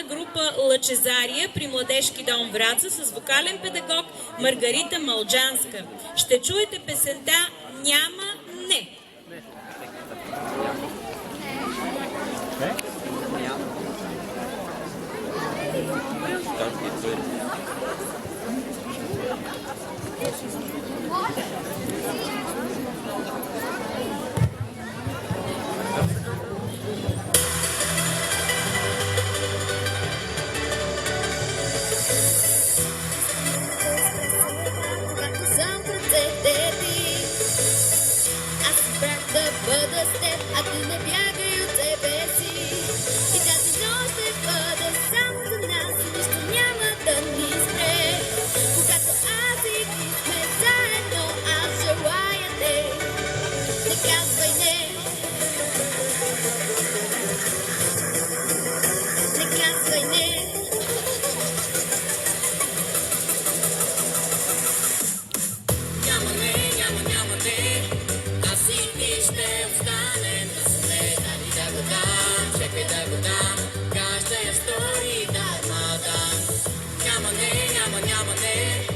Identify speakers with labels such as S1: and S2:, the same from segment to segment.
S1: група Лъчезария при Младежки дом Враца с вокален педагог Маргарита Малджанска. Ще чуете песента "Няма не".
S2: А ти не бягай от себе си и тази нощ ще бъде само за нас и нищо няма да ни спре. Когато аз и ти сме заедно, аз желая те. Не казвай не. Не казвай не.
S3: Няма не, няма не. Аз и ти ще останем да сме. Дали да го дам, чакай да го дам. Каждая стори дармадан. Няма не, няма не.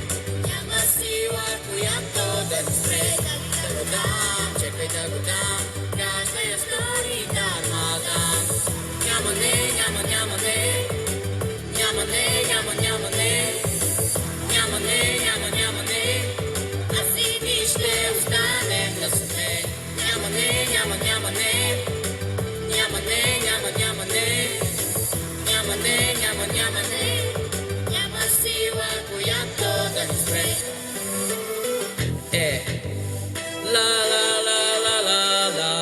S3: Няма сила, която да ни спре. Дали да го дам, чакай да го дам. Каждая стори дармадан. Няма не, няма не. Няма не, няма не. Няма не, няма не. Аз и ти ще останем да сме. Няма не. Няма не. Няма не, няма не. Няма сила, която да ни спре. Ла ла ла ла ла ла.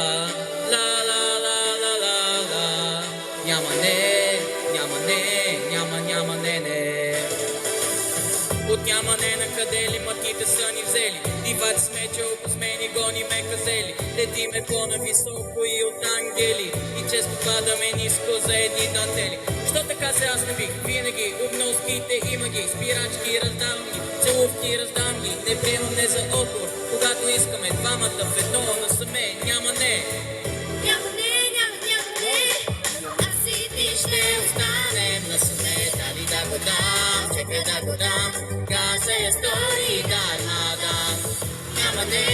S3: Ла ла ла ла ла ла. Няма не. Няма не. От нямане на къде ли мъките са ни взели. Диваци сме, че около сме ни гониме казели. Летиме по-нависоко и от ангели. И често падаме ниско за едни дантели. Що така се аз не бих винаги обноските има ги. Спирачки раздам ги, целувки раздам ги. Не приемам не за отговор, когато искаме двамата в едно насаме. Няма не.
S2: Няма не. Аз и ти ще останем насаме.
S3: Дали да го дам, чакай да го дам. Каждая стори дармадан. Няма не.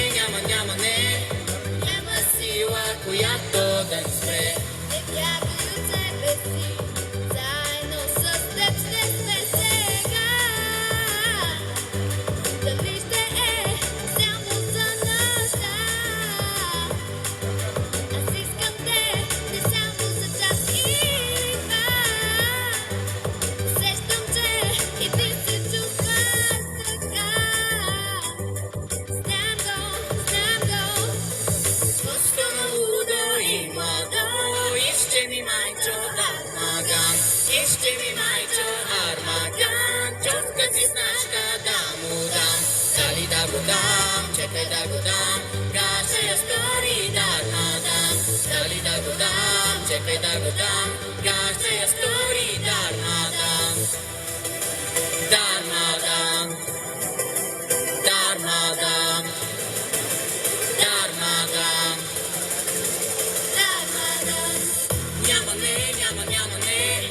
S3: Няма сила, която да ни спре.
S2: Не бягай от себе си, заедно с теб ще сме сега. Дали ще е само за нощта? Аз искам те, не само за час или два. Усещам, че и ти се чувстваш така. Знам го.
S3: Пусто на лудо и младо. Ищи ми майчо Армаган. Ищи ми майчо Армаган. Чувка си снашка да му дам. Дали да го дам, чакай да го дам. Каждая стори дармадан. Дали да го дам, чакай да го дам. Каждая стори дармадан. Дармадан. Няма не.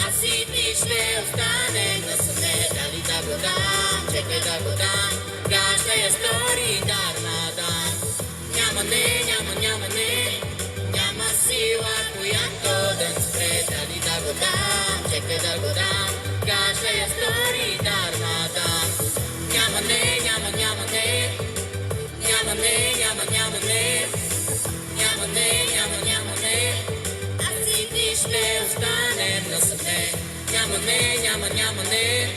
S3: Аз и ти ще останем насаме. Дали да го дам, чакай да го дам. Каждая стори дармадан. Няма не. Няма сила, която да ни спре. Дали да го дам, чакай да го дам. Каждая стори дармадан. Няма не. Няма не. Аз и ти ще останем насаме. Няма не. Няма не.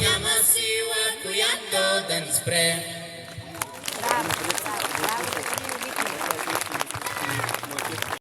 S3: Няма сила, която да ни спре.